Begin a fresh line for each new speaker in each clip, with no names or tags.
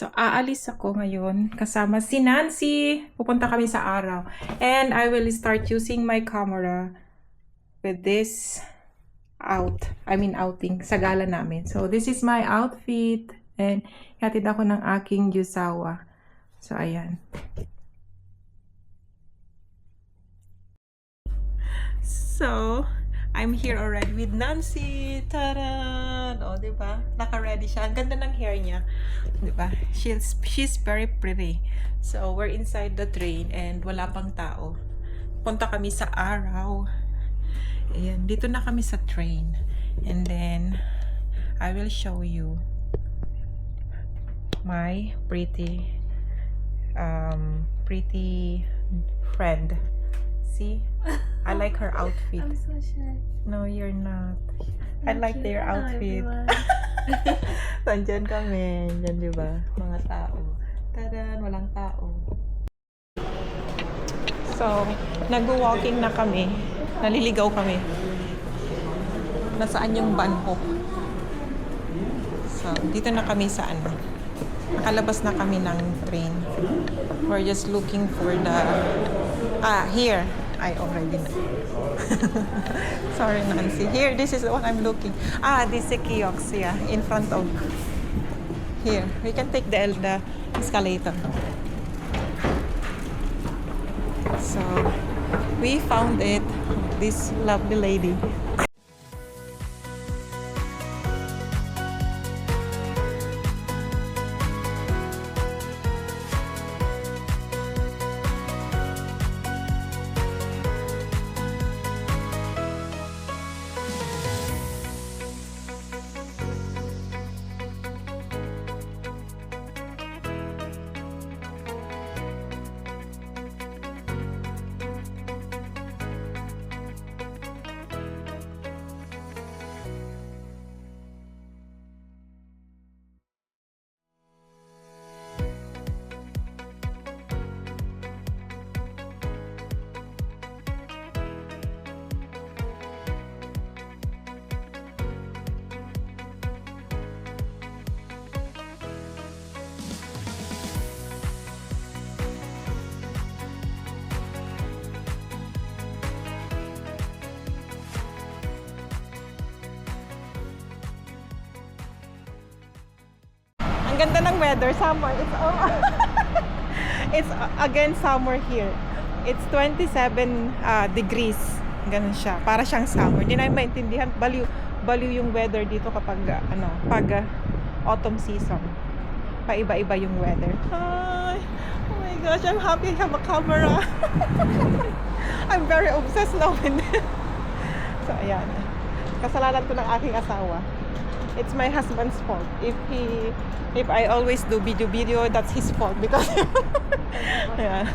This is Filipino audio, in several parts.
So, aalis ako ngayon kasama si Nancy. Pupunta kami sa araw. And I will start using my camera with this outing sa gala namin. So, this is my outfit. And hatid ako ng aking yusawa. So, ayan. So, I'm here already with Nancy. Taran! O, diba? Naka-ready siya. Ang ganda ng hair niya. Diba? She's very pretty. So, we're inside the train and wala pang tao. Punta kami sa araw. Ayan. Dito na kami sa train. And then, I will show you my pretty friend. See? I like her outfit.
I'm so shy.
No, you're not. I like their outfit. Nandyan kami. Yan, di ba? Mga tao. Tadan, walang tao. So, nag-walking na kami. Naliligaw kami. Nasaan yung banho? So, dito na kami sa ano. Nakalabas na kami ng train. We're just looking for the... here. I already know. Sorry, Nancy. Here, this is the one I'm looking. This is a kiosk, yeah, in front of... Here, we can take the escalator. So, we found it. This lovely lady. Ang ganda ng weather, summer. It's again summer here. It's 27 degrees. Ganun siya. Para siyang summer. Hindi namin maintindihan. Baliw yung weather dito kapag pag autumn season. Paiba-iba yung weather. Hi! Oh my gosh, I'm happy I have a camera. I'm very obsessed now with it. So, ayan. Kasalanan ko ng aking asawa. It's my husband's fault. If I always do video, that's his fault because yeah.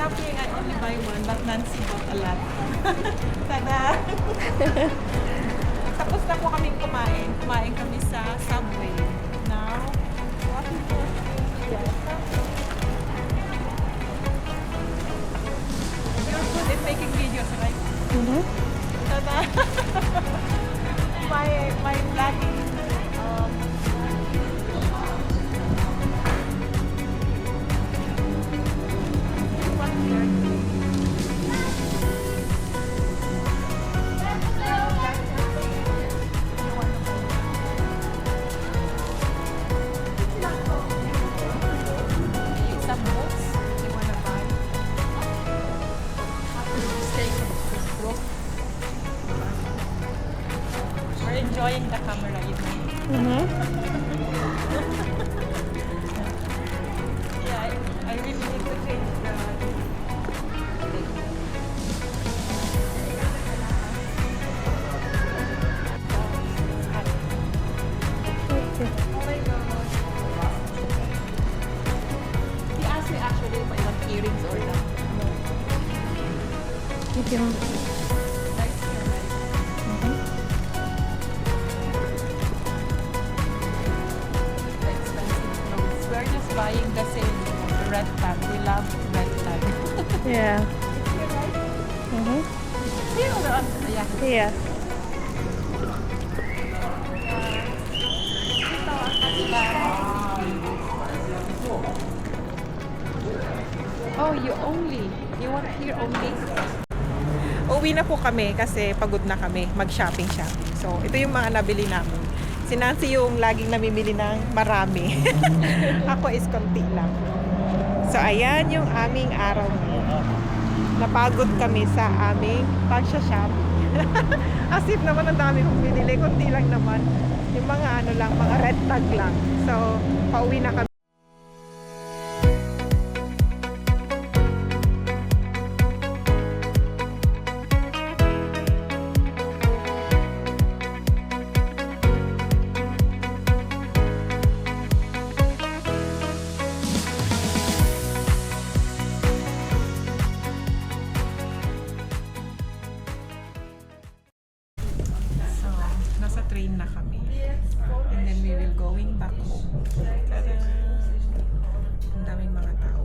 Shopping, I only buy one, but Nancy bought a lot. Tada! Tapos na po kaming kumain. Kumain kami sa Subway. Now, walking for You're good at making videos, right?
Mm-hmm.
Tada! my vlogging enjoying the camera, you know.
Mm-hmm.
Yeah, I really need to change the...
Okay.
Oh my God. He asked me actually if I want earrings or not. No.
You can...
Nice hair, right?
Mhm.
The expensive clothes. We're just buying the same, the red tag. We love red tag.
Yeah.
Here, right?
Mm-hmm.
Here or on? Yeah.
Yeah.
Ito ang kanilang... Oh, you want here only? Uwi na po kami kasi pagod na kami mag-shopping. So, ito yung mga nabili namin. Si Nancy yung laging namimili ng marami. Ako is konti lang. So, ayan yung aming araw ngayon. Napagod kami sa aming pag-shopping. As if naman ang dami kong binili, konti lang naman. Yung mga ano lang, mga red tag lang. So, pauwi na kami. So, nasa train na kami. And then we will going back home. Tada! Ang daming mga tao.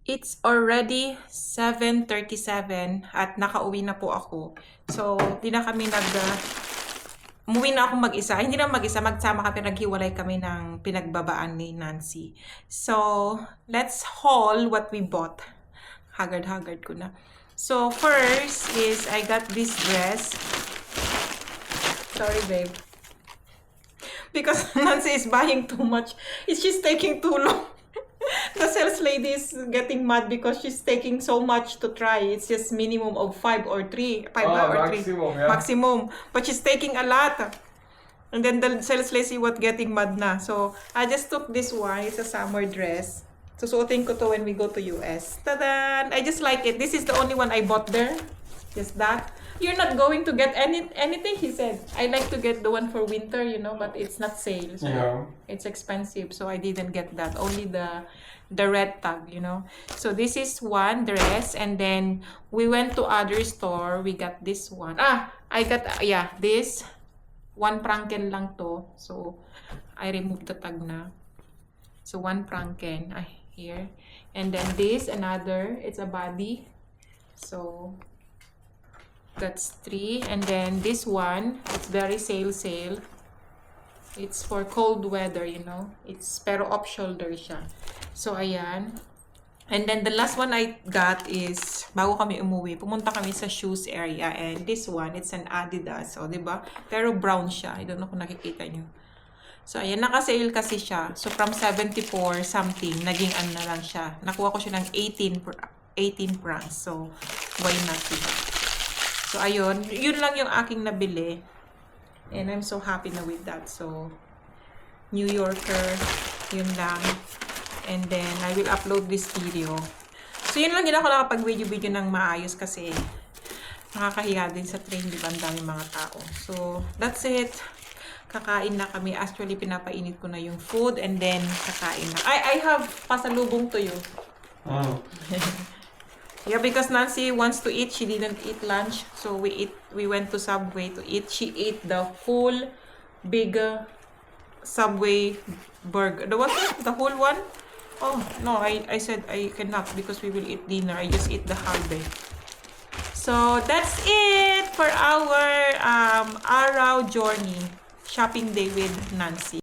It's already 7:37 at nakauwi na po ako. So, di na kami umuwi na ako mag-isa. Hindi na mag-isa, magsama kami, naghiwalay kami ng pinagbabaan ni Nancy. So, let's haul what we bought. Haggard ko na. So, first is I got this dress. Sorry, babe. Because Nancy is buying too much. It's just taking too long. The sales lady is getting mad because she's taking so much to try. It's just minimum of 5 or 3. 5 or 3.
Maximum, yeah.
Maximum. But she's taking a lot. And then the sales lady was getting mad na. So, I just took this one. It's a summer dress. Susuotin ko to when we go to US. Tada! I just like it. This is the only one I bought there. Just that. You're not going to get anything, he said. I like to get the one for winter, you know, but it's not sale. So
Yeah.
it's expensive. So I didn't get that. Only the red tag, you know. So this is one dress. And then we went to other store. We got this one. I got, this. 1 franken lang to. So I removed the tag na. So 1 franken. Here. And then this, another. It's a body. So that's 3. And then this one, it's very sale. It's for cold weather, you know. It's pero off shoulder siya. So ayan. And then the last one I got is bago kami umuwi, pumunta kami sa shoes area, and this one, it's an Adidas. So, 'di ba? Pero brown siya. I don't know kung nakikita niyo. So ayan, naka-sale kasi siya. So from 74 something, naging ano na lang siya. Nakuha ko siya ng 18 francs. So why not? So, ayun. Yun lang yung aking nabili. And I'm so happy na with that. So, New Yorker. Yun lang. And then, I will upload this video. So, yun lang din ako nakapag-video ng maayos kasi nakakahiya din sa train. Diba? Ang daming mga tao. So, that's it. Kakain na kami. Actually, pinapainit ko na yung food. And then, kakain na. I have pasalubong to you.
Mm.
Yeah, because Nancy wants to eat. She didn't eat lunch. So we went to Subway to eat. She ate the full big Subway burger. The whole one? Oh, no, I said I cannot because we will eat dinner. I just eat the halbe. So that's it for our araw journey. Shopping day with Nancy.